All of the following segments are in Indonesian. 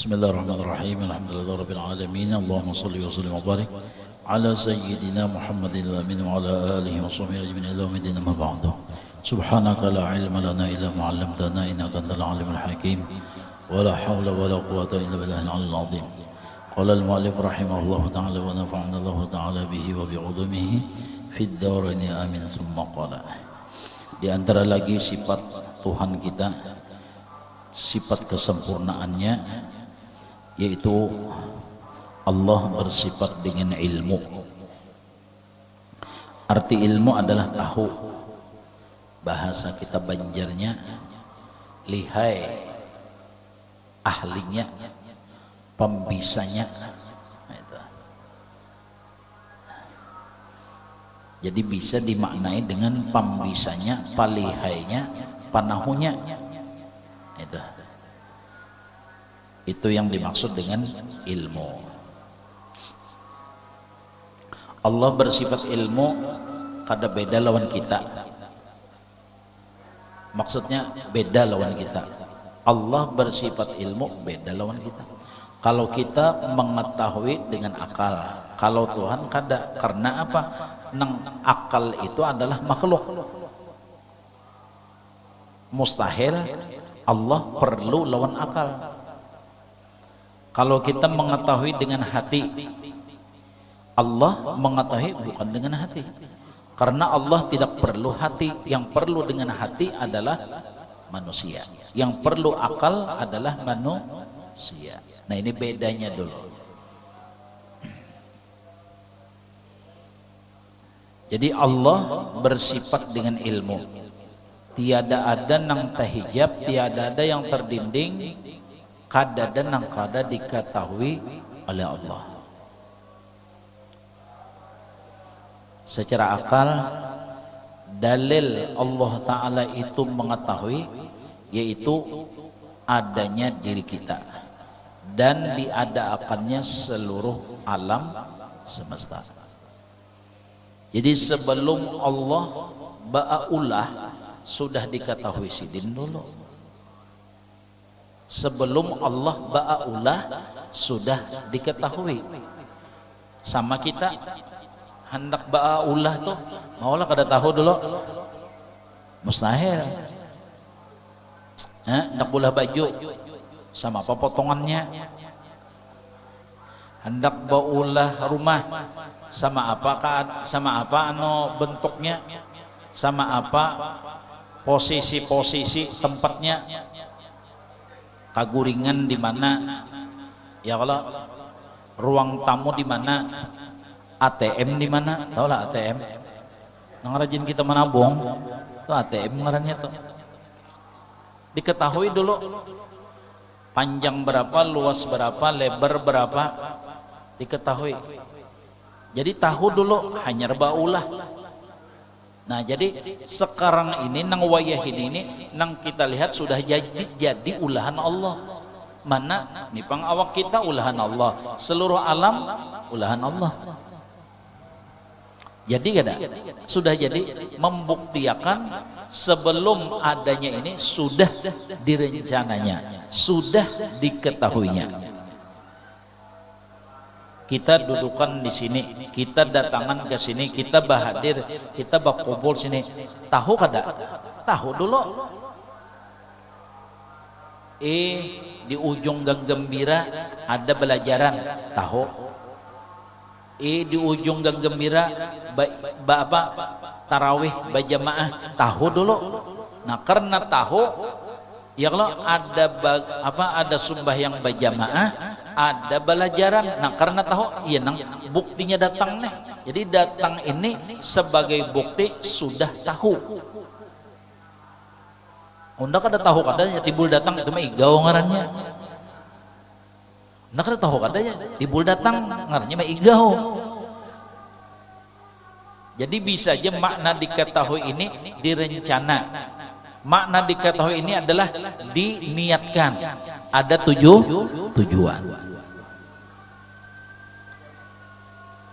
Bismillahirrahmanirrahim. Alhamdulillahirabbil alamin. Allahumma shalli wa sallim wa barik ala sayyidina Muhammadil amin wa ala alihi wa sahbihi ajma'in ila yaumil din amma ba'du. Subhanaka la ilma lana illa ma 'allamtana innaka antal alimul hakim. Wa la haula wa la quwwata illa billahil aliyyil azim. Qala al-mu'allif rahimahullahu ta'ala wa nafa'ana Allahu ta'ala bihi wa bi'ulumihi fid dharain amin. Summa qala. Di antara lagi sifat Tuhan kita, sifat kesempurnaannya, yaitu Allah bersifat dengan ilmu. Arti ilmu adalah tahu, bahasa kita Banjarnya lihai, ahlinya, pembisanya. Jadi bisa dimaknai dengan pembisanya, palihainya, panahunya. Itu yang dimaksud dengan ilmu. Allah bersifat ilmu kada beda lawan kita. Maksudnya beda lawan kita. Allah bersifat ilmu beda lawan kita. Kalau kita mengetahui dengan akal, kalau Tuhan kada. Karena apa? Nang akal itu adalah makhluk. Mustahil Allah perlu lawan akal. Kalau kita mengetahui dengan hati, Allah mengetahui bukan dengan hati. Karena Allah tidak perlu hati. Yang perlu dengan hati adalah manusia. Yang perlu akal adalah manusia. Nah, ini bedanya dulu. Jadi Allah bersifat dengan ilmu. Tiada ada nang tahijab, tiada ada yang terdinding, kada ada nang kada diketahui oleh Allah. Secara akal, dalil Allah Ta'ala itu mengetahui, yaitu adanya diri kita dan diadakannya seluruh alam semesta. Jadi sebelum Allah ba'aulah sudah diketahui sidin dulu. Sebelum Allah ba'aulah sudah diketahui. Sama kita hendak ba'aulah tuh maulah kada tahu dulu. Mustahil. Hendak bulah baju sama apa potongannya. Hendak ba'aulah rumah sama apa bentuknya, sama apa posisi tempatnya, kaguringan di mana, ya kalau ruang tamu di mana, ATM di mana, tahu lah ATM. Nang rajin kita menabung, itu ATM ngarannya tuh. Diketahui dulu panjang berapa, luas berapa, lebar berapa, diketahui. Jadi tahu dulu hanya ba'aulah. Nah, jadi sekarang ini nang wayah ini nang kita lihat sudah jadi ulahan Allah. Mana nipang awak kita ulahan Allah, seluruh alam ulahan Allah. Jadi kada sudah jadi membuktikan sebelum adanya ini sudah direncananya, sudah diketahuinya. Kita dudukan di sini, kita datangan ke sini, kita bahadir, kita berkumpul sini. Tahu kada? Tahu dulu. Di ujung gang gembira ada belajaran, tahu. Di ujung gang gembira tarawih berjamaah, tahu dulu. Nah, karena tahu, ya kalau ada sembahyang berjamaah, ada belajaran. Nah, karena tahu, iya nang buktinya datang nih. Jadi datang ini sebagai bukti sudah tahu. Unda kada tahu kadanya timbul datang itu mah igau ngarannya. Unda kada tahu kadanya timbul datang ngarannya mah igau. Jadi bisa aja makna diketahui ini direncana. Makna diketahui ini adalah diniatkan. Ada tujuan.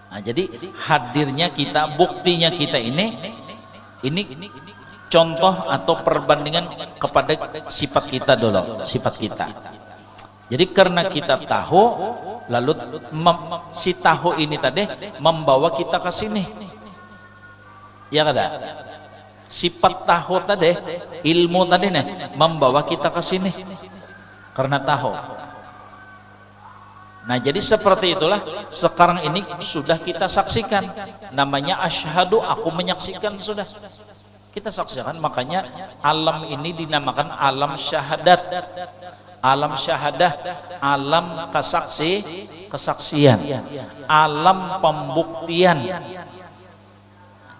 Nah, jadi hadirnya kita, buktinya kita ini contoh atau perbandingan kepada sifat kita dulu, sifat kita. Jadi karena kita tahu, lalu si tahu ini tadi membawa kita ke sini. Ya kada? Sifat tahu tadi, ilmu tadi nih membawa kita ke sini karena tahu. Nah, jadi seperti itulah sekarang ini sudah kita saksikan. Namanya asyhadu, aku menyaksikan sudah. Kita saksikan, makanya alam ini dinamakan alam syahadat. Alam syahadah, alam kesaksian, alam pembuktian.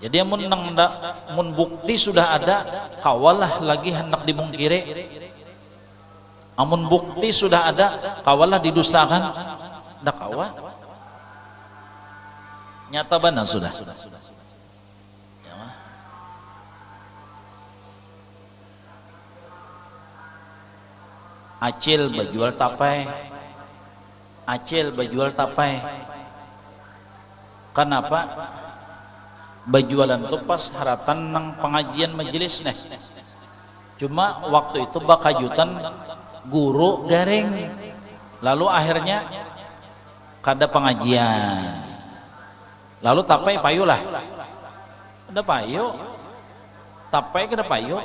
Jadi mun bukti sudah ada, kawalah lagi hendak dimungkiri. Amun bukti sudah ada, kawalah didustakan, dak kawa. Nyata bana sudah. Ya, acil bajual tapai, acil bajual tapai. Kenapa? Bajualan itu pas haratan nang pengajian majelis nih. Cuma waktu itu bakajutan guru garing, lalu akhirnya kada pengajian, lalu tapai payu lah, ada payu, tapai kada payu.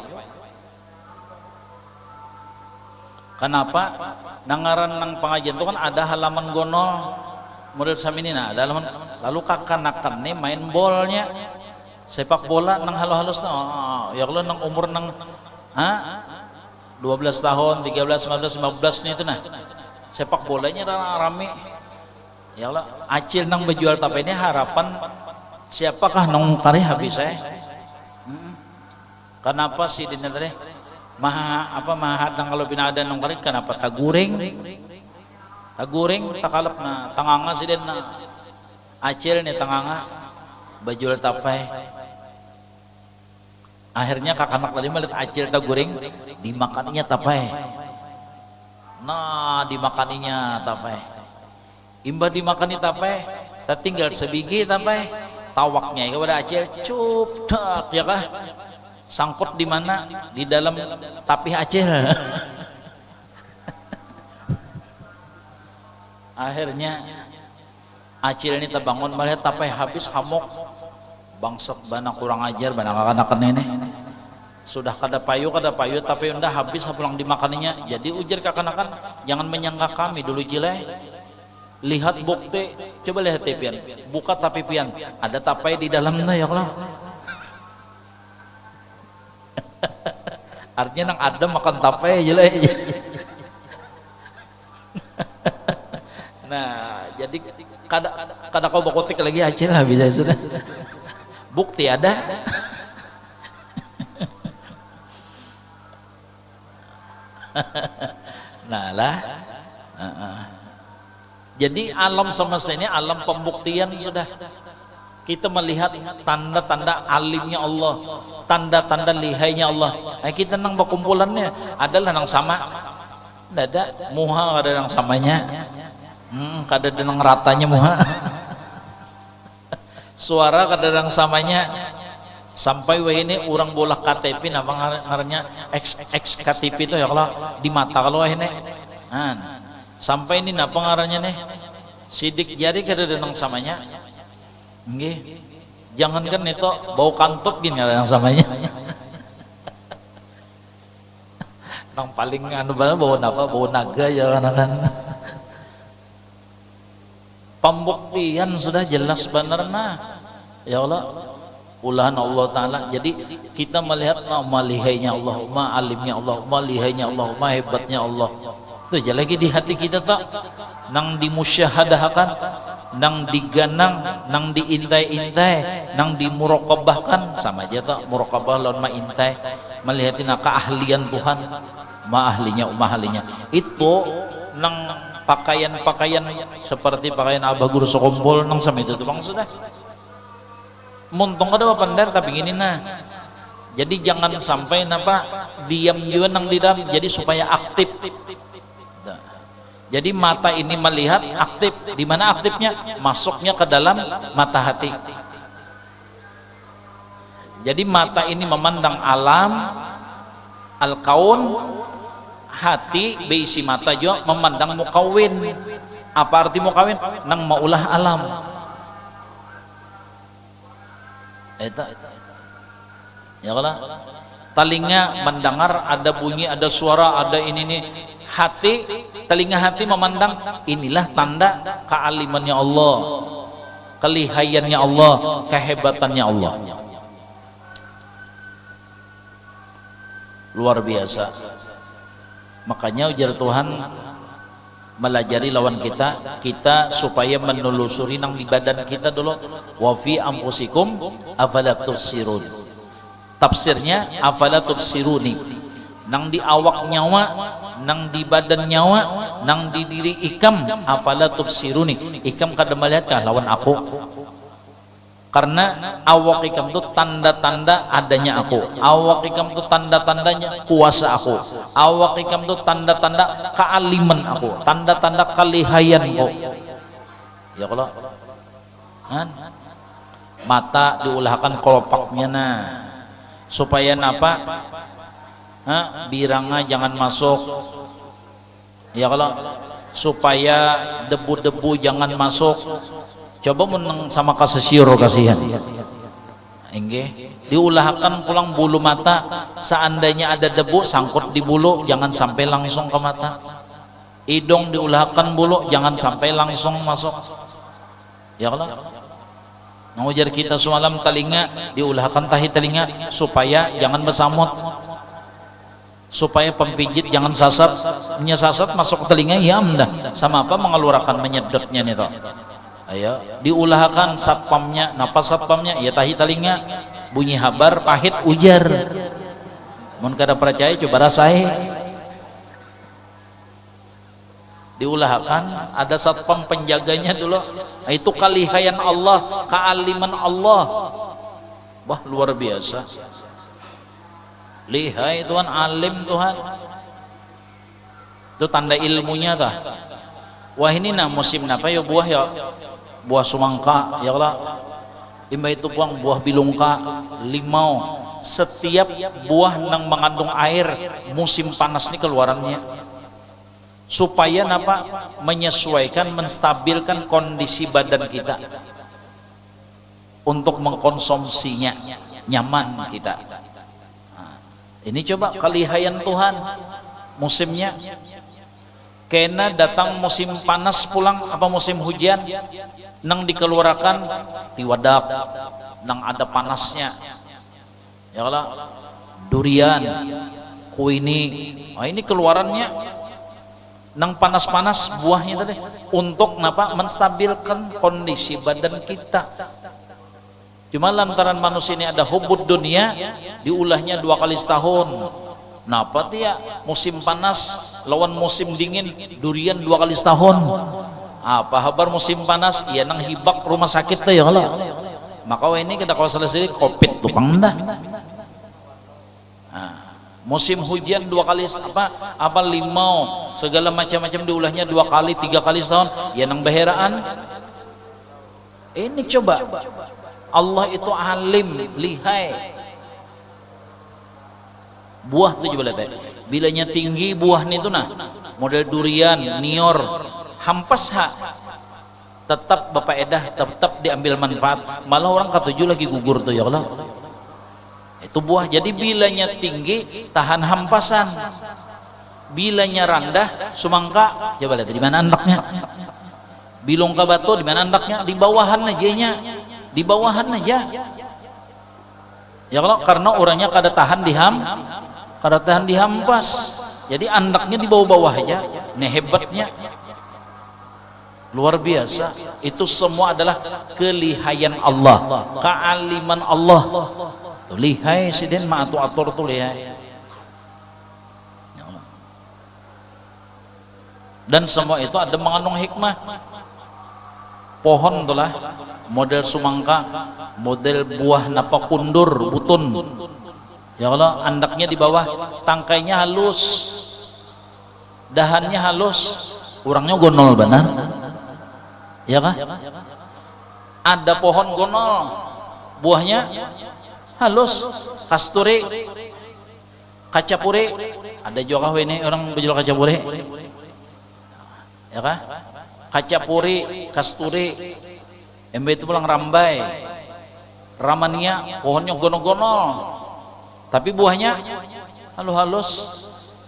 Kenapa? Nangaran nang pengajian itu kan ada halaman gonol, model samini nah, ada halaman, lalu kakanakan nih main bolnya, sepak bola nang halus-halus nah, ya kalau nang umur nang 12 tahun, 13, 15, 15 nih itu nah. Sepak bolanya rame. Ya Allah, acil nang berjual tape ini harapan siapakah nang kari habis saya? Kenapa sih dina tadi? Mahat nang kalau binada nang kari kenapa taguring? Taguring takalap na tanganga si den na. Acil nih tanganga berjual tape. Akhirnya kakak tadi melihat acil taguring, dimakaninya tapai. Nah, dimakaninya tapai. Imba dimakani tapai, tertinggal sebiji tapai. Tawaknya ya kepada acil, cup dak ya kah? Sangkut di mana? Di dalam tapih acil. Akhirnya acil ini terbangun melihat tapai habis hamok. Bangsat bana kurang ajar bana kakanakan ini sudah kada payu tapi udah habis pulang dimakaninya. Jadi ujar kakanakan, jangan menyangka kami dulu jile, lihat bukti, coba lihat pian, buka tapi pian ada tapai di dalamnya ya Allah. Artinya nang ada makan tapai jile. Nah, jadi kada kau bakotik lagi aja lah bisa sudah. Bukti ada. Nah lah. Jadi alam semesta ini alam pembuktian sudah. Kita melihat tanda-tanda alimnya Allah, tanda-tanda lihainya Allah. Kita nang berkumpulannya adalah nang sama. Dada muha ada nang samanya. Kada ada nang ratanya muha. Suara kadang samanya sampai wah ini orang bola KTP nama ngarannya X KTP itu ya kalau di mata kalau ini sampai ini napa ngarannya nih sidik jari kadang samanya nggih jangankan itu bau kantut gini kadang samanya nang paling anu banget bau napa bau naga ya kan pembuktian sudah jelas benar nah ya Allah ulahan Allah Ta'ala. Jadi kita melihat ma lihainya Allah, ma alimnya Allah, ma lihainya Allah, ma hebatnya Allah itu aja lagi di hati kita tak nang dimusyahadahkan, nang diganang, nang diintai-intai, nang dimuraqabahkan sama aja tak muraqabah lawan ma intai melihatin keahlian Tuhan ma ahlinya itu nang pakaian-pakaian seperti pakaian abah guru sekompol nang sama itu bang sudah muntung ada pandar tapi gini nah jadi jangan sampai napa diam juga nang di dalam jadi supaya aktif jadi mata ini melihat aktif di mana aktifnya masuknya ke dalam mata hati jadi mata ini memandang alam al-kaun hati beisi mata juga memandang mukawin. Apa arti mukawin? Nang maulah alam. Eta ya kala telinga mendengar ada bunyi, ada suara, ada ini nih. Hati, telinga hati memandang, inilah tanda kealimannya Allah, kelihayannya Allah, kehebatannya Allah. Luar biasa. Makanya ujar Tuhan melajari lawan kita supaya menelusuri nang di badan kita dulu. Wa fi anfusikum afala tubsirun. Tafsirnya afala tubsiruni. Nang di awak nyawa, nang di badan nyawa, nang di diri ikam afala tubsiruni. Ikam kada melihat lawan aku. Karena awak ikam itu tanda-tanda adanya aku. Awak ikam itu tanda-tandanya kuasa aku. Awak ikam itu tanda-tanda kealiman aku, tanda-tanda kelihayanku. Ya kalau kan mata diulahkan kelopaknya nah supaya napa? Biranga jangan masuk. Ya kalau supaya debu-debu jangan masuk. Coba meneng sama kasesir kasihan. Enggak, diulahkan pulang bulu mata. Seandainya ada debu sangkut di bulu, jangan sampai langsung ke mata. Hidung diulahkan bulu, jangan sampai langsung masuk. Ya kalau mengujar kita semalam telinga diulahkan tahi telinga supaya jangan bersamut, supaya pempijit jangan sasat. Sasat masuk ke telinga ya amdah sama apa mengeluarkan menyedotnya nih toh. Ayo diulahkan satpamnya, napas satpamnya ya tahi telinga, bunyi habar pahit ujar. Mun kada percaya coba rasai. Diulahkan ada satpam penjaganya dulu. Nah, itu kalihayan Allah, kealiman Allah. Wah luar biasa. Lihai Tuhan, alim Tuhan. Itu tanda ilmunya tah. Wah ini nah musim napa ya buah ya. Buah sumangka ya Allah. Imba itu buang buah bilungka, limau. Setiap buah yang mengandung air musim panas ini keluarannya. Supaya napa? Menyesuaikan, menstabilkan kondisi badan kita untuk mengkonsumsinya nyaman kita. Nah, ini coba kelihayan Tuhan musimnya. Kena datang musim panas pulang apa musim hujan nang dikeluarkan tiwadak nang ada panasnya ya kalau durian kuini ini keluarannya nang panas-panas buahnya tadi untuk napa menstabilkan kondisi badan kita. Cuma lantaran manusia ini ada hubud dunia diulahnya 2 kali setahun. Napa ya musim panas lawan musim dingin durian 2 kali setahun. Apa kabar musim panas ya nang hibak rumah sakit tuh ya Allah. Maka ini kita kalau selesai covid tuh dah. Nah, musim hujan 2 kali apa limau segala macam-macam diulahnya 2 kali 3 kali setahun ya nang baheraan. Ini coba Allah itu alim lihai. Buah tuh coba lihat bilanya tinggi buah nih tuh nah model durian nior hampas tetap Bapak Edah tetap diambil manfaat, malah orang ketujuh lagi gugur tuh ya Allah. Itu buah. Jadi bilanya tinggi tahan hampasan, bilanya rendah sumangka coba lihat di mana andaknya. Bilungka batu di mana andaknya? Di bawahan aja nya, di bawahan aja ya Allah, karena orangnya kada tahan dihampas, jadi andaknya di bawah-bawah aja. Ini hebatnya luar biasa. Itu semua adalah kelihayan Allah, kealiman Allah. Tuh, lihai siden ma atur tuh lihai. Dan semua itu ada mengandung hikmah. Pohon itulah model sumangka, model buah napa kundur butun. Ya Allah, andaknya di bawah, tangkainya halus, dahannya halus, orangnya gonol benar. Ya kah? Ada pohon gonol, buahnya halus, kasturi, kacapuri, Ada juga ini orang berjual kaca puri. Ya kah? Kaca puri, kasturi. Embe itu pulang rambai. Ramania pohonnya gonol-gonol. Tapi buahnya halus-halus.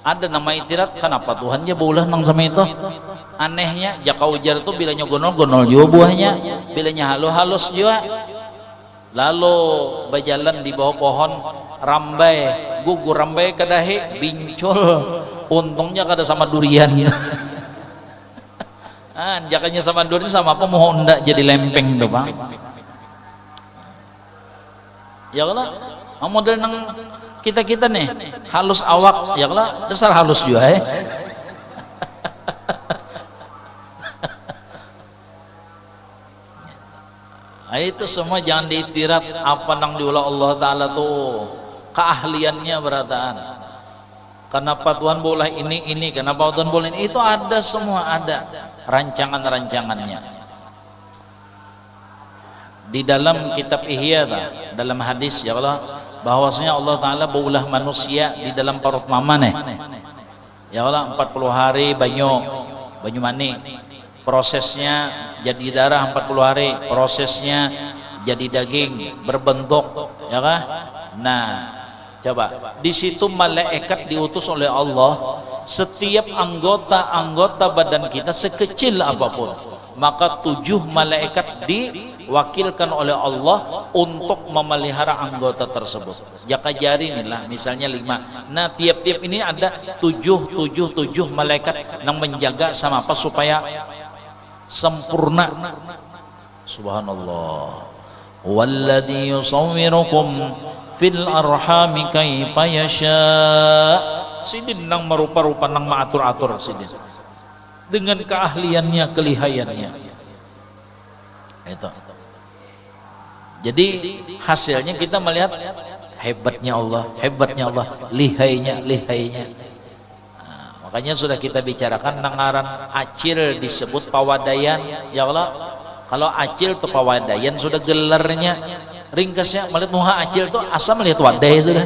Ada nama itirat, kenapa Tuhan dia baulah nang sama itu? Anehnya, jaka ujar itu bilanya gonol-gonol juga buahnya, bilanya halus-halus juga. Lalu berjalan di bawah pohon rambai, gugur rambai kadahi bincul, untungnya kada sama duriannya. Jakanya sama durian sama apa mohon ndak jadi lempeng tuh bang. Ya Allah, model nang kita nih halus awak, ya Allah dasar halus juga itu semua jangan diitirat apa nang diulah Allah Ta'ala tuh keahliannya berataan. Kenapa Tuhan boleh ini, kenapa Tuhan boleh ini, itu ada semua, ada rancangan-rancangannya di dalam kitab Ihya, dalam hadis ya Allah, bahwasanya Allah Ta'ala baulah manusia di dalam perut mama nih ya Allah 40 hari banyu mani, prosesnya jadi darah 40 hari, prosesnya jadi daging berbentuk ya kah. Nah coba di situ malaikat diutus oleh Allah, setiap anggota badan kita sekecil apapun maka 7 malaikat diwakilkan oleh Allah untuk memelihara anggota tersebut. Jaka jari inilah misalnya 5. Nah tiap-tiap ini ada 7 malaikat yang menjaga sama apa supaya sempurna. Subhanallah. Walladzi yusawwirukum fil arhami kaifa yasha. Sidin nang merupa-rupa nang maatur-atur sidin dengan keahliannya, kelihayannya itu. Jadi hasilnya kita melihat hebatnya Allah, lihainya. Nah, makanya sudah kita bicarakan nangaran acil disebut pawadayan ya Allah. Kalau acil itu pawadayan sudah gelarnya, ringkasnya melihat muha acil itu asal melihat wadai sudah.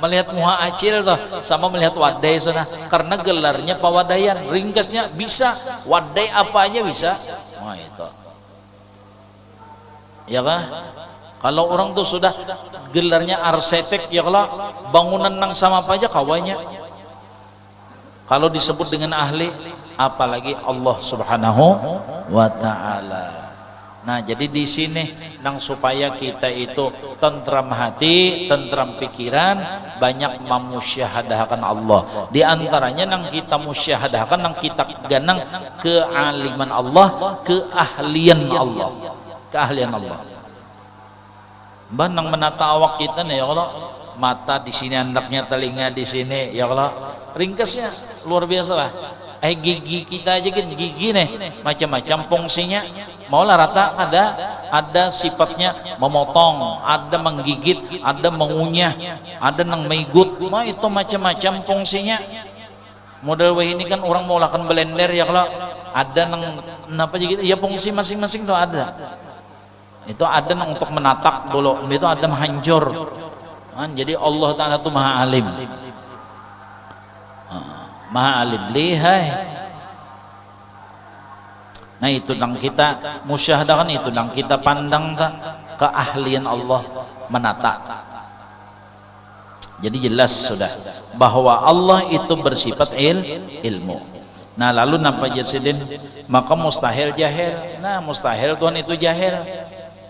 Melihat muha acil tuh sama melihat wadai sana, karena gelarnya pawadayan, ringkasnya bisa wadai apa aja bisa. Wah itu ya kan. Kalau orang tuh sudah gelarnya arsitek ya kalau bangunan nang sama apa aja kawanya, kalau disebut dengan ahli apalagi Allah Subhanahu wa Ta'ala. Nah jadi di sini nang supaya kita itu tentram hati, tentram pikiran, banyak memusyahadahkan Allah. Di antaranya nang kita musyahadahkan, nang kita ganang kealiman Allah, keahlian Allah, keahlian Allah. Mbah nang menata awak kita nih ya Allah, mata di sini, andaknya telinga di sini ya Allah, ringkasnya luar biasa lah. Gigi kita aja kan gigi nih macam-macam fungsinya, maulah rata, ada sifatnya memotong, ada menggigit, ada mengunyah, ada nang meigut, mau itu macam-macam fungsinya. Model wah ini kan orang mau lakukan blender ya kalau ada nang apa gitu ya, fungsi masing-masing tuh ada. Itu ada nang untuk menatak dulu, itu ada menghancur. Jadi Allah Ta'ala tuh maha alim. Maha alim, lihai. Nah itu yang kita musyahadakan, itu yang kita pandang keahlian Allah menata. Jadi jelas sudah bahwa Allah itu bersifat ilmu. Nah lalu nampak jasidin, maka mustahil jahil. Nah mustahil Tuhan itu jahil,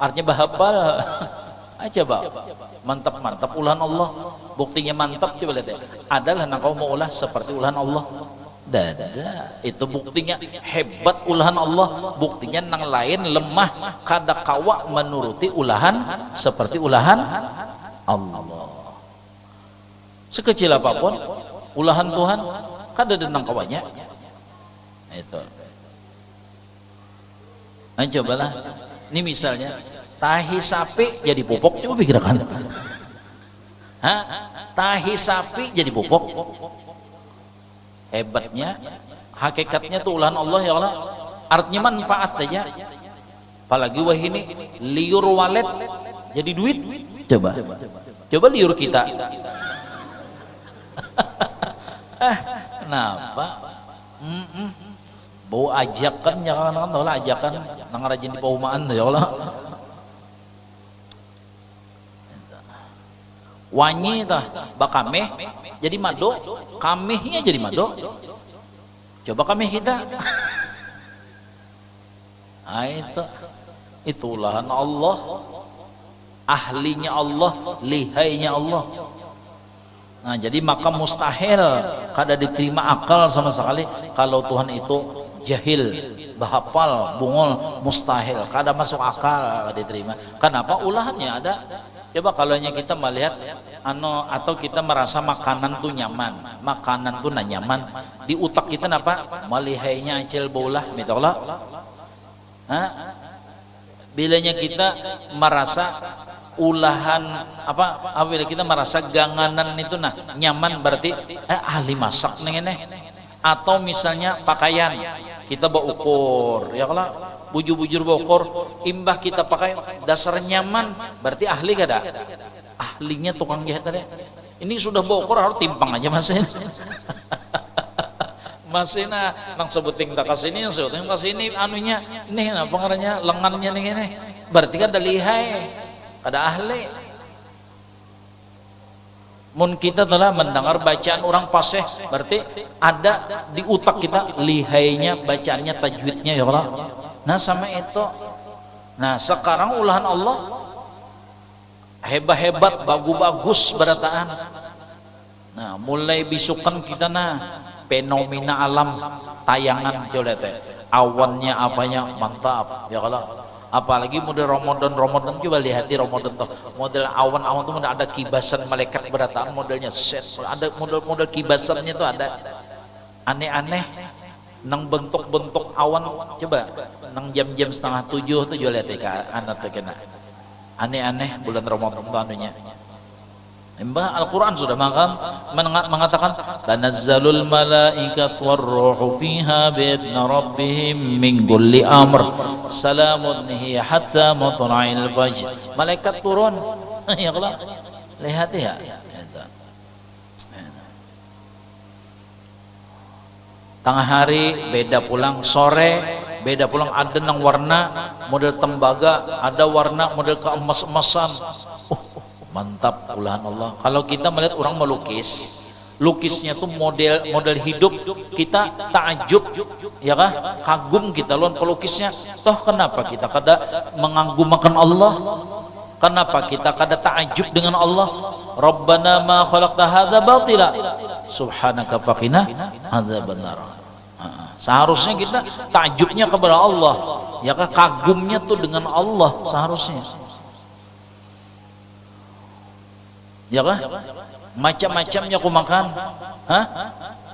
artinya bahapal aja bah. Mantap ulahan Allah, buktinya mantap coba lihat ya. Adalah nang kau mau ulah seperti ulahan Allah. Dada itu buktinya hebat ulahan Allah, buktinya nang lain lemah kada kawa menuruti ulahan seperti ulahan Allah. Sekecil apapun ulahan Tuhan kada ada nang kawanya. Itu. Nah cobalah, ini misalnya tahi sapi jadi pupuk, coba pikirkan. Tahi sapi jadi pupuk. Hebatnya, hakikatnya tuh ulahan Allah ya Allah. Artinya manfaat aja. Apalagi wah ini liur walet jadi duit. Coba liur kita. Kenapa? Bau ajakan jangan tahu lah ajakan nang rajin di paumaan tuh ya Allah. Wanyi tah bakameh jadi mado, kamehnya jadi mado. Coba kameh kita. Nah, itulah Allah, ahlinya Allah, lihainya Allah. Nah, jadi maka mustahil kada diterima akal sama sekali kalau Tuhan itu jahil, bahapal, bungol, mustahil, kada masuk akal diterima. Kenapa? Ulahannya ada. Coba kalau kita melihat atau kita merasa makanan tuh nyaman, makanan tuh nyaman, di utak kita apa? Malihainya acil bolah, mitollah. Bilanya kita merasa ulahan bila kita merasa ganganan itu nyaman, berarti ahli masak nih. Atau misalnya pakaian kita bawa ukur ya kalau bujur-bujur bawa ukur imbah kita pakai dasar nyaman, berarti ahli kada? Ahlinya tukang jahit tadi ini sudah bawa ukur harus timpang aja masih nang sebuting tak kasini yang sebuting kasini anunya nih pengarahnya lengannya nih berarti kan ada lihai ada ahli. Mun kita telah mendengar bacaan orang fasih berarti ada di utak kita lihainya bacaannya tajwidnya ya Allah. Nah sama itu. Nah sekarang ulahan Allah hebat-hebat bagus-bagus berataan. Nah mulai bisukan kita fenomena alam tayangan coba teh awannya apanya mantap ya kalau apalagi model Ramadan coba lihat di Ramadan tuh model awan tuh ada kibasan malaikat berataan modelnya set ada model kibasannya tuh ada aneh-aneh nang bentuk-bentuk awan coba nang jam-jam 6:30 tuh coba lihat ya anak tuh kena aneh-aneh bulan Ramadan tuh anunya. Al-Quran sudah mengatakan tanazzalul malaikatu warruhu fiha bi'idni rabbihim min kulli amr salamun hiya hatta matla'il fajr. Malaikat turun ya Allah lihat ya tengah hari beda pulang, sore beda pulang, ada nang warna model tembaga, ada warna model keemas-emasan. Mantap ulahan Allah. Kalau kita melihat orang melukis, lukisnya tuh model hidup, kita takjub ya kah? Kagum kita lawan pelukisnya. Toh kenapa kita kada mengagungkan Allah? Kenapa kita kada takjub dengan Allah? Rabbana ma khalaqta hadza batila subhanaka faqina adzabannar. Seharusnya kita takjubnya kepada Allah ya kah? Kagumnya tuh dengan Allah seharusnya. Ya kah? Macam-macamnya aku makan.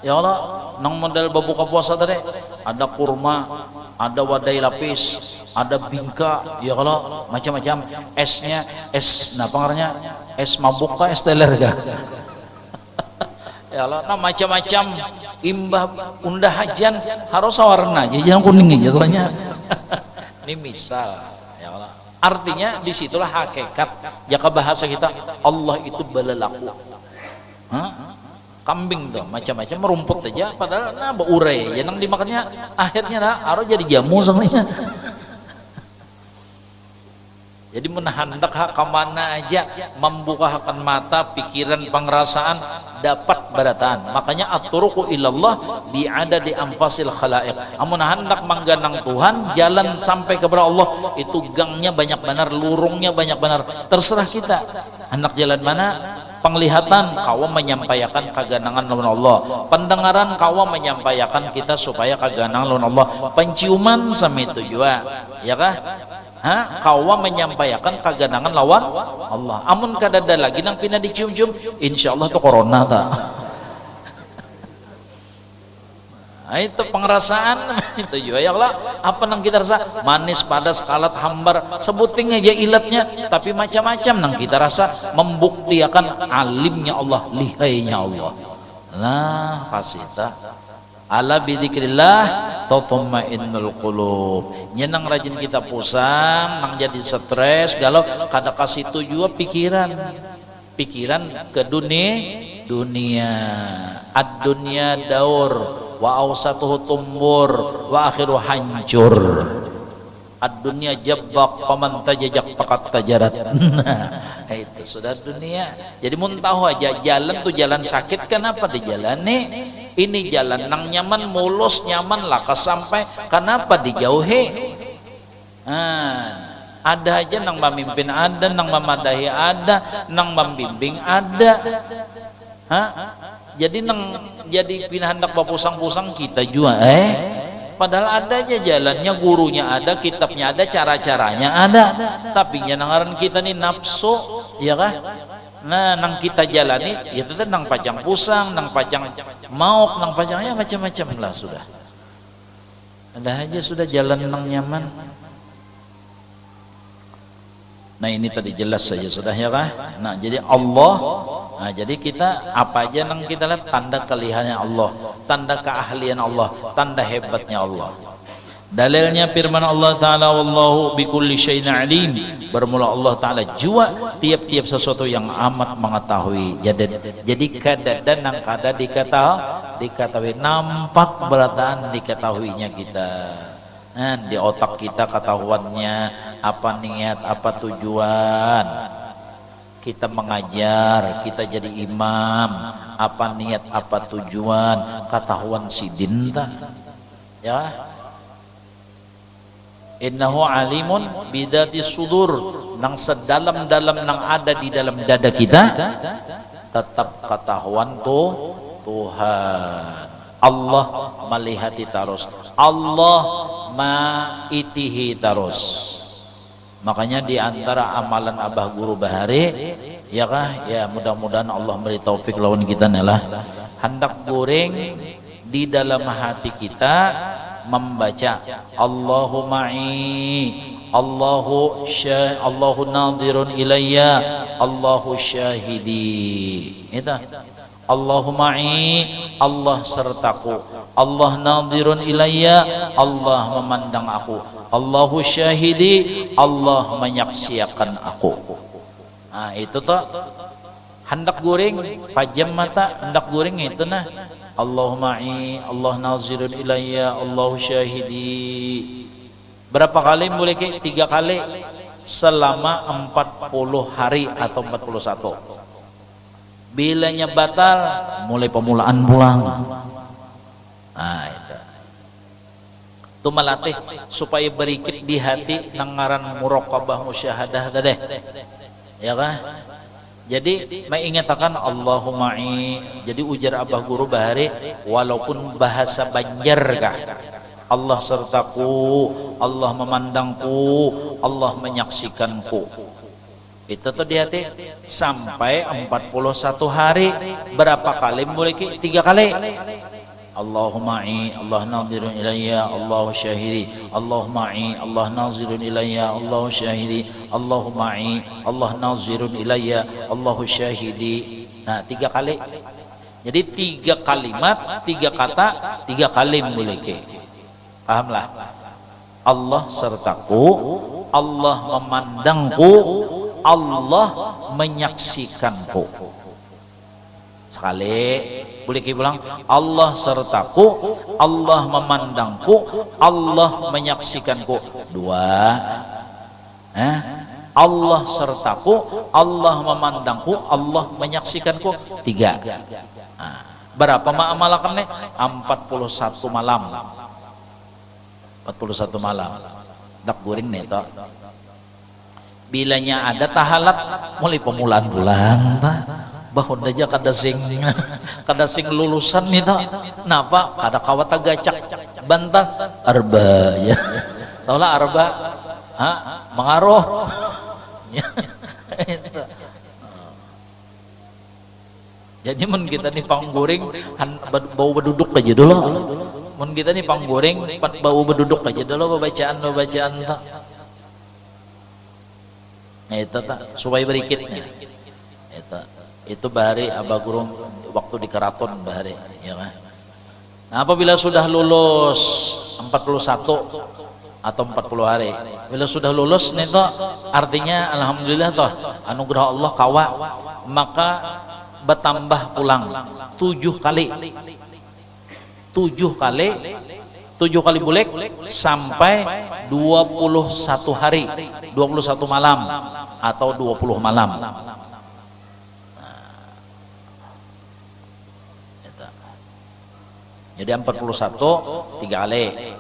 Ya Allah, nang model berbuka puasa tadi ada kurma, ada wadai lapis, ada bingka, ya Allah, macam-macam. Esnya, es pengarahnya es mabuk kah, es teler kah? Ya Allah, nah macam-macam imbah undahajan harus warna aja, jangan kuning aja soalnya. Ini misal. Artinya disitulah hakikat jika bahasa kita Allah itu balalaku kambing tuh macam-macam merumput aja padahal beurai yang dimakannya akhirnya harus jadi jamu sebenarnya. Jadi menahandak kemana aja membukakan mata pikiran pengerasaan dapat berataan. Makanya at-turuqu ilallah bi'adadi anfasil khalaiq. Amun hendak mangganang Tuhan jalan sampai kepada Allah itu gangnya banyak benar, lurungnya banyak benar. Terserah kita hendak jalan mana. Penglihatan kawa menyampaikan kaganangan lawan Allah, pendengaran kawa menyampaikan kita supaya kaganangan lawan Allah, penciuman sama itu juga ya kah? Kawa menyampaikan kaganangan lawan Allah. Amun kadada lagi nang pina dicium-cium insyaallah tuh corona ta. Itu pengerasaan itu juga ya Allah. Apa nang kita rasa manis padas kalat hambar sebuting aja ilatnya tapi macam-macam nang kita rasa membuktikan alimnya Allah, lihainya Allah. Nah kasita ala bidzikrillah tatma'innul qulub. Nyenang rajin kita pusang nang jadi stres galau kada kasih juga pikiran pikiran ke dunia. Ad-dunya daur wa awsatuhu tumbur wa akhiru hancur. Ad-dunya jabbak paman tajajak pakat tajarat. Nah, itu sudah dunia. Jadi mun tahu aja jalan tuh jalan sakit, kenapa dijalani? Ini jalan nang nyaman, mulus nyaman lah sampai, kenapa dijauhi? Ada aja nang memimpin ada, nang memadahi ada, nang membimbing ada. Jadi nang jadi pindah hendak bapusang-pusang kita juga padahal ada aja jalannya, gurunya ada, kitabnya ada, cara-caranya ada, tapi nyangaran kita nih nafsu, ya kah? Nah, nang kita jalani itu tuh nang pajang pusang, nang pajang mauk, nang pajang ya macam-macam lah sudah. Ada aja sudah jalan nang nyaman. Nah, ini tadi jelas saja sudah, ya kah? Nah, jadi Allah, nah jadi kita apa aja nang kita lihat tanda kelihayannya Allah, tanda keahlian Allah, tanda hebatnya Allah. Dalilnya firman Allah Ta'ala, wallahu bikulli syai'in alim. Bermula Allah Ta'ala jua tiap-tiap sesuatu yang amat mengetahui. Jadi kada nang kada diketahui, nampak berataan diketahuinya kita. Nah, di otak kita ketahuannya apa niat, apa tujuan kita mengajar, kita jadi imam, apa niat, apa tujuan, ketahuan si dinta, ya. Innahu alimun bidati sudur, nang sedalam-dalam nang ada di dalam dada kita tetap ketahuan Tuhan. Allah melihati terus, Allah maitihi terus. Makanya di antara amalan Abah Guru Bahari, ya kah, ya mudah-mudahan Allah beri taufik lawan kita adalah hendak goreng di dalam hati kita membaca Allahu ma'i, Allahu nadhirun ilayya, Allahu syahidi. Itu Allahu ma'i, Allah sertaku, Allah nadhirun ilayya, Allah memandang aku, Allahu syahidi, Allah menyaksikan aku. Nah, itu tuh hendak goreng pajam mata, hendak goreng itu nah Allahu ma'i, Allah nazirun ilayya, Allahu syahidi. Berapa kali boleh ke? 3 kali selama 40 hari atau 41. Bilanya batal, mulai pemulaan pulang. Nah, itu melatih supaya berikit di hati nangaran muraqabah musyahadah tadi, ya kah? Jadi mengingatakan Allahumma jadi ujar Abah Guru Bahari walaupun bahasa Banjar kah, Allah sertaku, Allah memandangku, Allah menyaksikanku. Itu tuh di hati sampai 41 hari. Berapa kali boleh? 3 kali. Allahumma Allah nazirun ilayya, Allahu syahidi, Allahumma Allah nazirun ilayya, Allahu syahidi, Allahumma Allah nazirun ilayya, Allahu syahidi. Nah, 3 kali. Jadi 3 kalimat, 3 kata, 3 kali boleh ke. Pahamlah? Allah sertaku, Allah memandangku, Allah menyaksikanku. Sekali boleh kita bilang Allah sertaku, Allah memandangku, Allah menyaksikanku. 2, Allah sertaku, Allah memandangku, Allah menyaksikanku. 3. Nah, berapa amalakannya? 41 malam. 41 malam. Dak goreng nih toh. Bilanya ada tahalat mulai pemulaan pulang bahon aja kada sing lulusan nih toh. Napa kada kawata gacak bantal arba ya. Tahu lah arba, mengaruh. Jadi mun kita nih panggoreng bau berduduk aja dulu. Mun kita nih panggoreng bau berduduk aja dulu bacaan tak. Nah, itu tak supaya berikitnya. Itu bahari Abah Guru waktu di Keraton bahari, ya kan. Nah, apabila sudah lulus 41 atau 40 hari. Bila sudah lulus nih toh, artinya alhamdulillah toh anugerah Allah kawa, maka bertambah pulang 7 kali. 7 kali bulik sampai 21 hari, 21 malam atau 20 malam. Jadi 41 3 kali,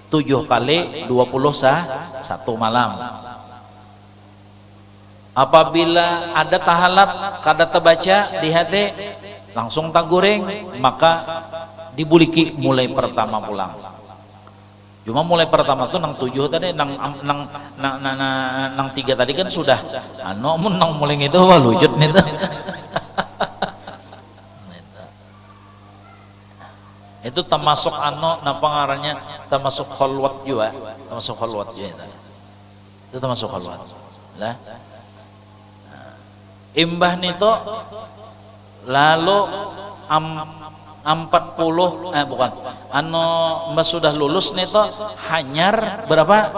7 kali 21 malam. Apabila ada tahalat kada terbaca di hati langsung taguring, maka dibuliki mulai pertama pulang. Cuma mulai pertama tuh nang 7 tadi, nang 3 tadi kan sudah mun nang mulai itu walujud nih tuh. Itu termasuk napa ngarannya, termasuk khalwat juga, termasuk khalwat juga itu termasuk khalwat lah. Imbah nito lalu 40 bukan sudah lulus nito hanyar berapa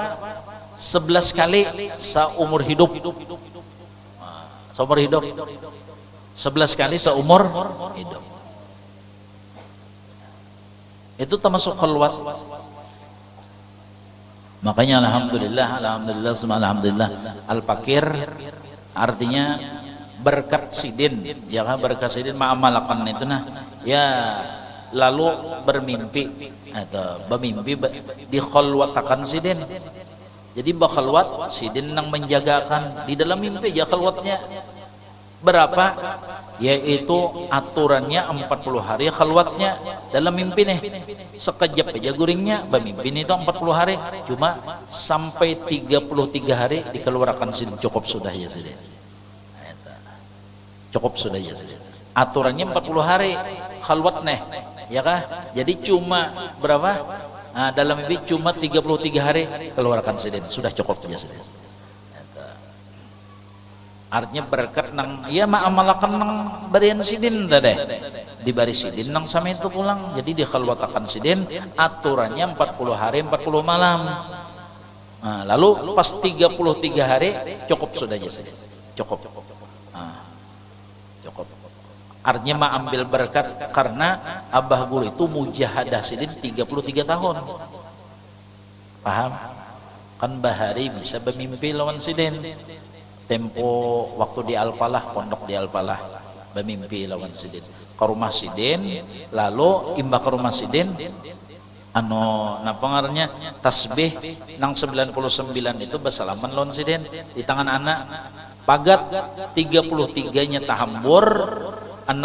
11 kali seumur hidup, seumur hidup 11 kali seumur hidup. Itu termasuk khalwat. Makanya alhamdulillah al-fakir artinya berkat sidin, jangan berkat sidin ma'amalakan itu nah ya, lalu bermimpi atau bermimpi di khalwatakan sidin. Jadi bakhalwat sidin nang menjagakan di dalam mimpi ya khalwatnya berapa, yaitu aturannya 40 hari khalwatnya dalam mimpi nih, sekejap aja guringnya bermimpi itu 40 hari, cuma sampai 33 hari dikeluarkan sidin cukup sudah ya sidin, cukup sudah ya sidin. Aturannya 40 hari khalwat nih ya kah, jadi cuma berapa dalam mimpi cuma 33 hari keluarkan sidin sudah cukup ya sidin. Artinya berkat nang ya ma'amalakan nang barian sidin tadi dibari sidin nang sama itu pulang, jadi dikhalwatakan sidin aturannya 40 hari 40 malam. Nah, lalu pas 33 hari cukup sudah aja sidin, cukup. Cukup. Artinya ma'ambil berkat karena abah guru itu mujahadah sidin 33 tahun. Paham? Kan bahari bisa bermimpi lawan sidin. Tempo waktu di Al-Falah, pondok di Al-Falah bermimpi lawan sidin ke rumah sidin, lalu imbah ke rumah sidin napa ngarannya tasbih nang 99 itu bersalaman lawan sidin di tangan anak pagat 33 nya tahambur 66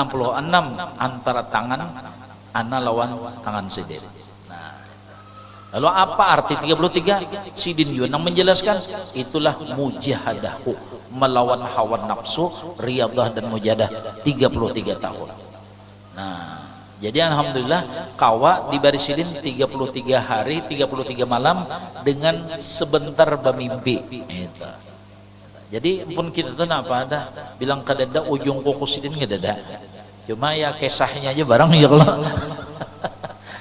antara tangan anak lawan tangan sidin. Lalu apa arti 33? Sidin juga menjelaskan itulah mujahadahku melawan hawa nafsu, riyadah dan mujahadah 33 tahun. Nah, jadi alhamdulillah kawa di baris sidin 33 hari 33 malam dengan sebentar bermimpi. Jadi pun kita tuh apa ada bilang kadada ujung kuku sidin ngedada. Cuma ya kisahnya aja barang ya kalau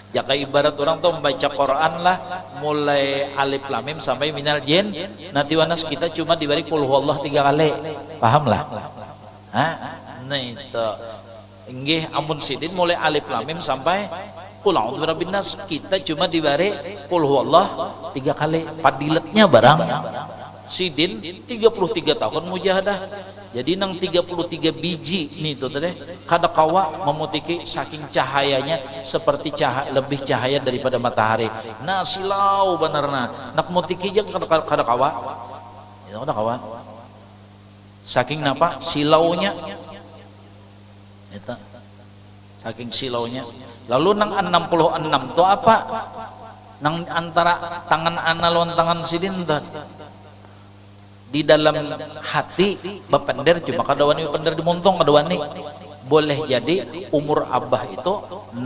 ya kayak ibarat orang tuh membaca Quran lah mulai alif lam mim sampai minal jin, nanti wanas kita cuma diberi qul huwallah 3 kali, paham lah? Nah itu nggih amun sidin mulai alif lam mim sampai qul a'udzu birabbin nas kita cuma diberi qul huwallah 3 kali, padilatnya barang sidin 33 tahun mujahadah. Jadi nang 33 biji nih tuh teh kada kawa memutiki saking cahayanya seperti lebih cahaya daripada matahari. Nah silau benerna nak mutiki jeung kada kawa. Itu kada kawa. Saking napa silaunya. Eta. Saking silaunya. Lalu nang 66 tuh apa? Nang antara tangan ana lawan tangan sidin tuh. Di dalam hati bapender cuma kadawani bapender dimuntong kadawani boleh jadi umur abah itu 66,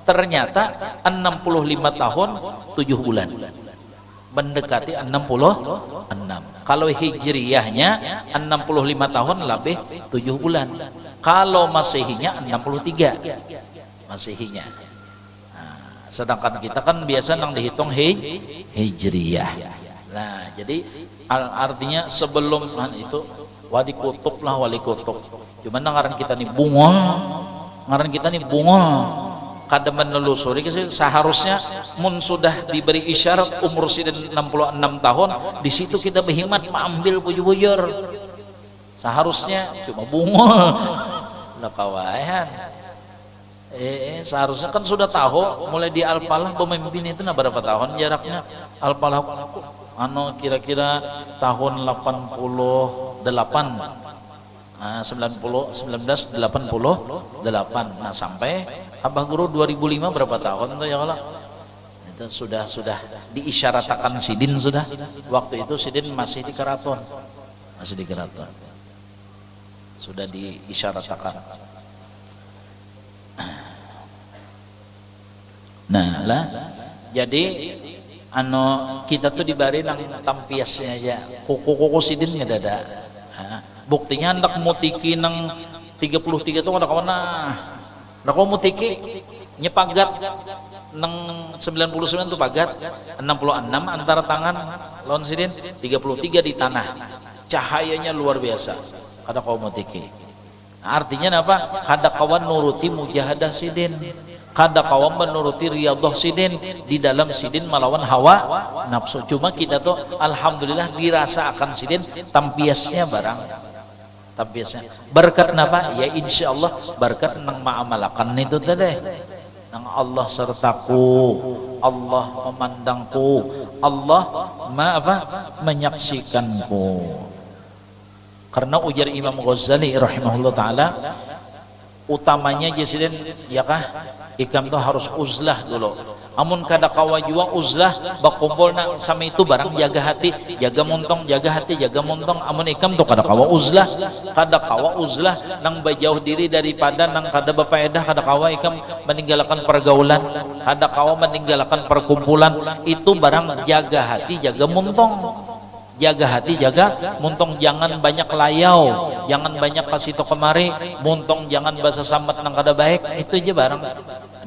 ternyata 65 tahun 7 bulan mendekati 66. Kalau hijriyahnya 65 tahun lebih 7 bulan, kalau masehinya 63 masehinya. Sedangkan kita kan biasa nang dihitung hijriyah. Nah, jadi artinya sebelum itu wali kutub lah wali kutub. Cuman ngaran kita nih bungol, ngaran kita nih bungol. Kada menelusuri seharusnya mun sudah diberi isyarat umur sidin 66 tahun, di situ kita berhikmat mengambil bujur-bujur. Seharusnya cuma bungol. Lah kawayan. Seharusnya kan sudah tahu mulai di Al-Falah pemimpin itu berapa tahun jaraknya Al-Falah kira-kira tahun 88 1988 nah sampai Abah Guru 2005 berapa tahun tuh ya Allah itu sudah diisyaratkan sidin sudah waktu itu sidin masih di keraton sudah diisyaratkan. Nah lah jadi kita tuh dibari nang tampiasnya aja kuku sidin nggak ada buktinya hendak mutiki nang 33 tuh ada kawan hendak mutiki nyepagat nang 99 tuh pagat 66 antara tangan lawan sidin 33 di tanah cahayanya luar biasa kada kau mutiki nah, artinya apa kada kawan nuruti mujahadah sidin kada kawan menuruti riyadhah sidin di dalam sidin melawan hawa nafsu cuma kita tuh alhamdulillah dirasa akan sidin tampiasnya barang tampiasnya berkat napa ya insyaallah berkat nang ma'amalakan itu tadi nang Allah sertaku Allah memandangku Allah menyaksikanku karena ujar Imam Ghazali rahimahullah ta'ala utamanya jesiden ya kah ikam tuh harus uzlah dulu amun kada kawa jua uzlah bakumpul na sama itu barang jaga hati jaga muntong amun ikam tuh kada kawa uzlah nang bajauh diri daripada nang kada bepaedah kada kawa ikam meninggalkan pergaulan kada kawa meninggalkan perkumpulan itu barang jaga hati jaga muntong jangan banyak layau jangan banyak kasih to kemari muntong jangan bahasa sambat nang kada baik itu aja barang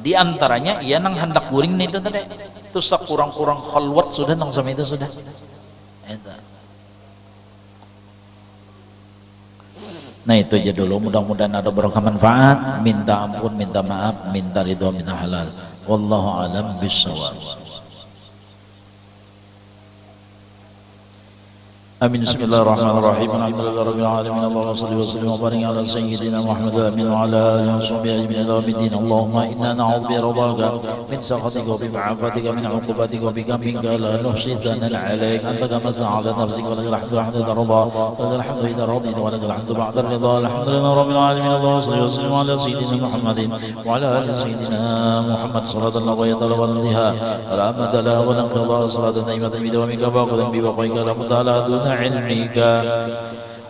di antaranya ia nang hendak guring nih itu tadi itu sekurang-kurang khalwat sudah nang sama itu sudah nah itu aja dulu mudah-mudahan ada berkah manfaat minta ampun minta maaf minta ridho minta halal wallahu alam bissawab. Amin. Bismillahirrahmanirrahim. Alhamdulillahirabbil alamin. Allahumma shalli wa sallim wa barik ala sayyidina Muhammad wa ala alihi wa sahbihi ajma'in. Allahumma inna na'udzu bi ridhaka min sakhatika wa bi ma'afatika min 'uqubatika wa bika minka la nuhsi thanan 'alaik anta kama sa'ala nafsika wa lakal hamdu hamdan tarda wa lakal hamdu idza radita wa lakal hamdu ba'da ridha. Alhamdulillahirabbil alamin. Allahumma shalli wa sallim ala sayyidina Muhammadin wa ala ali sayyidina Muhammad sallallahu alaihi wa sallam ala madala wa naqra salatan tayyibatan bi dawamika baqadan bi waqika la qadala علمك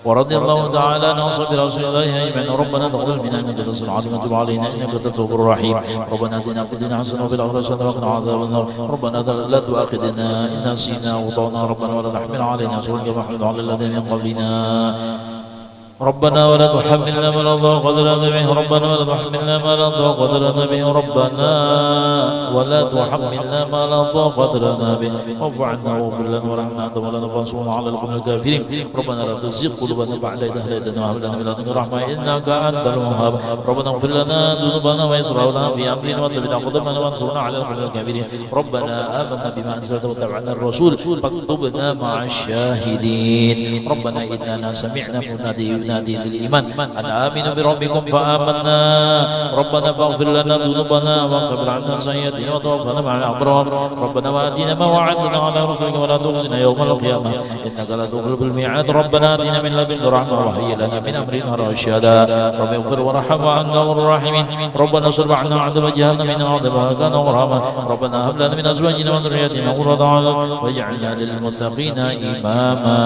ورضي الله تعالى عن اصحاب رسول الله اجمعين. ربنا تقبل منا انك انت السميع العليم وتب علينا انك انت التواب الرحيم. ربنا اتنا في الدنيا حسنه وفي الاخره حسنه وقنا عذاب النار. ربنا لا تؤاخذنا ان نسينا واخطانا ربنا ولا تحمل علينا اصرا كما حملت على الذين من قبلنا ربنا ولا تحملنا ما لا طاقة لنا به ربنا ولا تحملنا ما لا طاقة لنا به ربنا ولا تحملنا ما لا طاقة لنا به واعف عنا واغفر لنا وارحمنا أنت مولانا فانصرنا على القوم الكافرين. ربنا لا تزغ قلوبنا بعد إذ هديتنا وهب لنا من لدنك رحمة إنك أنت الوهاب. ربنا اغفر لنا ذنوبنا وإسرافنا في أمرنا وثبت أقدامنا وانصرنا على القوم الكافرين. ربنا آمنا بما أنزلت واتبعنا الرسول فاكتبنا مع الشاهدين. ربنا إننا سمعنا مناديا ينادي للإيمان أن آمنوا بربكم فآمنا. ربنا فاغفر لنا ذنوبنا وكفر عنا سيئاتنا وتوفنا مع الأبرار. ربنا وآتنا ما وعدتنا على رسلك ولا تخزنا يوم القيامة إنك لا تخلف الميعاد. ربنا آتنا من لدنك رحمة وهيئ لنا من أمرنا رشدا. رب اغفر وارحم وأنت خير الراحمين. ربنا اصرف عنا عذاب جهنم إن عذابها كان غراما. ربنا هب لنا من أزواجنا وذرياتنا قرة أعين واجعلنا للمتقين إماما.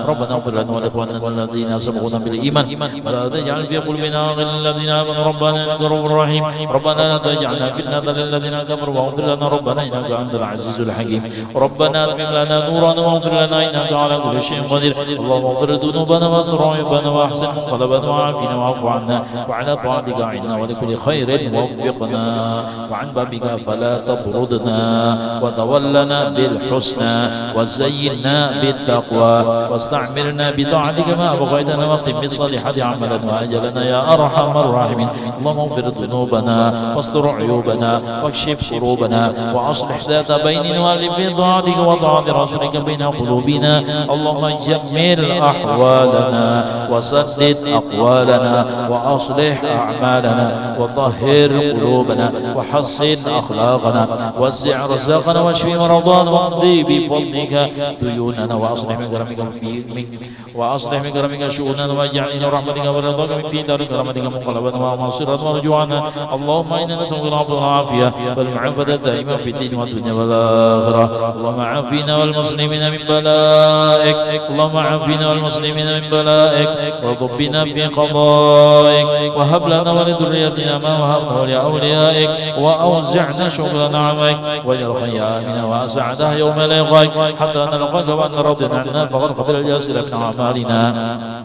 ربنا اغفر لنا ولإخواننا الذين سبقونا بالإيمان ولا تجعل في قلوبنا غلا للذين آمنوا ربنا إنك رؤوف رحيم ربنا لا تجعلنا فتنة للذين كفروا واغفر لنا ربنا إنك أنت العزيز الحكيم ربنا أتمم لنا نورنا واغفر لنا إنك على كل شيء قدير اللهم اغفر ذنوبنا واستر عيوبنا وأحسن منقلبنا وعافنا واعف عنا وعلى طاعتك أعنا ولكل خير وفقنا وعن بابك فلا تطردنا وتولنا بالحسنى وزينا بالتقوى واستعملنا بطاعتك ما أبغيتنا واختم بالصالحات عملا وأجلنا يا أرحم الراحمين اللهم اغفر ذنوبنا واستر عيوبنا واكشف كروبنا وأصلح ذات بيننا وألف في طاعتك وطاعة رسولك بين قلوبنا اللهم جمل أحوالنا وسدد أقوالنا وأصلح أعمالنا وطهر قلوبنا وحسن أخلاقنا وسع رزقنا واشف مرضانا واقضي بفضلك ديوننا وأصلح من كرمك شؤوننا واجعلنا رحمتك ورضاك من في دار كرامتك منقلبا ومصيرا مرجوعنا اللهم إنا نسألك العفو والعافية والمعافاة الدائمة في الدين والدنيا والآخرة اللهم عافنا والمسلمين من بلائك اللهم عافنا والمسلمين من بلائك وضبنا في قضائك وهب لنا ولذريتنا ما وهبنا لأوليائك وأوزعنا شكر نعمك واجعل خيامنا وأسعدها يوم لقائك حتى نلقاك وأن رضينا عنا فقد قبل الجاسر من أعمالنا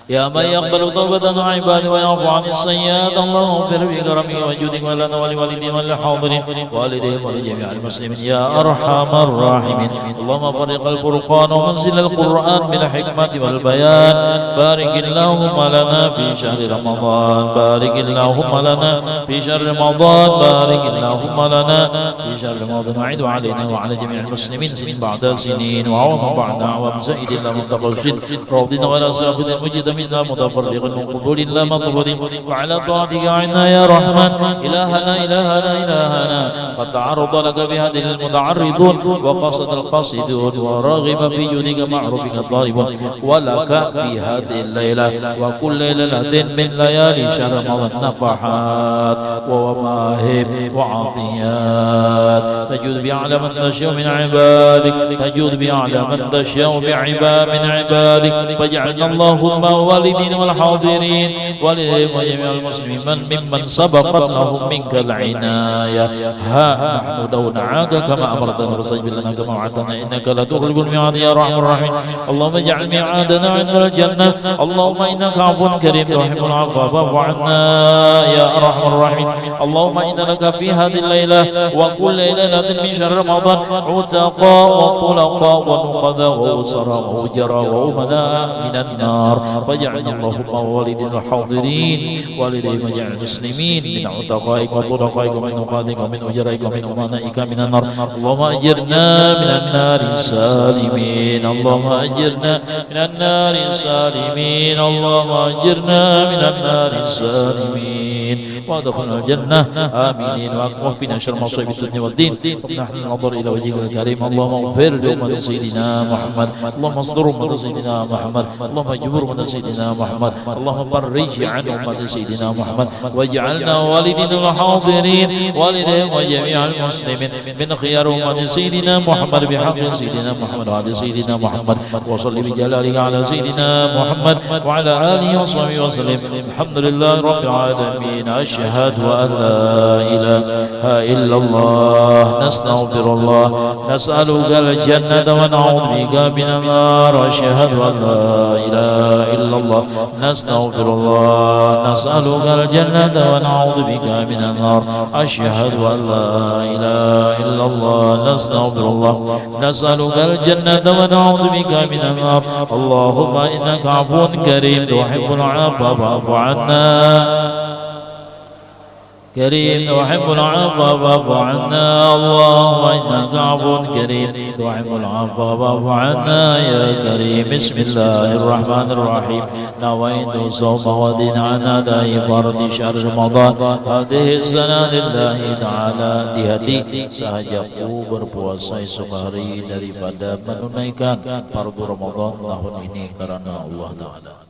يا من يقبل توبة عباده ويعفو عن السيئات اللهم اغفر بكرمك وجودك ولنا ولوالدينا وللحاضرين والديهم ولجميع المسلمين يا أرحم الراحمين اللهم فرق الفرقان ومنزل القرآن بالحكمة والبيان بارك اللهم لنا في شهر رمضان بارك اللهم لنا في شهر رمضان بارك اللهم لنا في شهر رمضان وعد علينا وعلى جميع المسلمين سنين بعد سنين وعوام بعد عوام زائد إلا من تقصد راضين ولا ساخذ مجد منا متفرغ من قبول الله مطرود وعلى طاعتك عنا يا رحمن إلهنا قد تعرض لك بهذه المتعرضون وقصد القاصدون وراغب في جودك معروفك الضاربون ولك في هذه الليلة وكل ليلة من ليالي شهر رمضان نفحات ومواهب وعطيات تجود بأعلى من تشاء من عبادك تجود بأعلى من تشاء بعباد من عبادك فاجعلنا اللهم والدين والحاضرين والدين وجميع المسلمين ممن سبقت لهم منك العناية ها نحن لو دعاك كما أمرتنا فاستجب لنا كما وعدتنا إنك لا تخلف الميعاد يا أرحم الراحمين اللهم اجعل ميعادنا عند الجنة اللهم إنك عفو كريم تحب العفو فاعف عنا يا أرحم الراحمين اللهم إن لك في هذه الليلة وكل ليلة من شهر رمضان عتقاء وطلقاء ونقذاء وأسراء وأجراء وأمناء من النار فاجعلنا اللهم ووالدين الحاضرين والديهم وجميع المسلمين من عتقائك وطلقائك ومن نقاذك ومن أجرائك ومن أمنائك من النار اللهم أجرنا من النار سالمين اللهم أجرنا من النار سالمين اللهم أجرنا من النار سالمين وادخلنا الجنة آمين وقفنا شر مصيب الدنيا والدين ونحن ننظر إلى وجهك الكريم اللهم اغفر لأمة سيدنا محمد اللهم اصدر أمة سيدنا محمد اللهم اجبر أمة سيدنا محمد اللهم فرج عن أمة سيدنا محمد واجعلنا والدين الحاضرين والديهم وجميع المسلمين من خيار أمة سيدنا محمد بحق سيدنا محمد وعلى سيدنا محمد وصل بجلالك على سيدنا محمد وعلى آله وصحبه وسلم الحمد لله رب العالمين أشهد أن لا إله إلا الله نستغفر الله نسألك الجنة ونعوذ بك من النار أشهد أن لا إله إلا الله نستغفر الله نسألك الجنة ونعوذ بك من النار أشهد أن لا إله إلا الله نستغفر الله نسألك الجنة ونعوذ بك من النار اللهم إنك عفو كريم تحب العفو فاعف عنا كريم تحب العفو فاعف عنا اللهم إنك عفو كريم تحب العفو فاعف عنا يا كريم بسم الله الرحمن الرحيم نويت صوم ودين عن أداء فرض شهر رمضان هذه السنة لله تعالى di hati sahajaku berpuasa esok hari daripada menunaikan fardu Ramadan tahun ini karena Allah Ta'ala.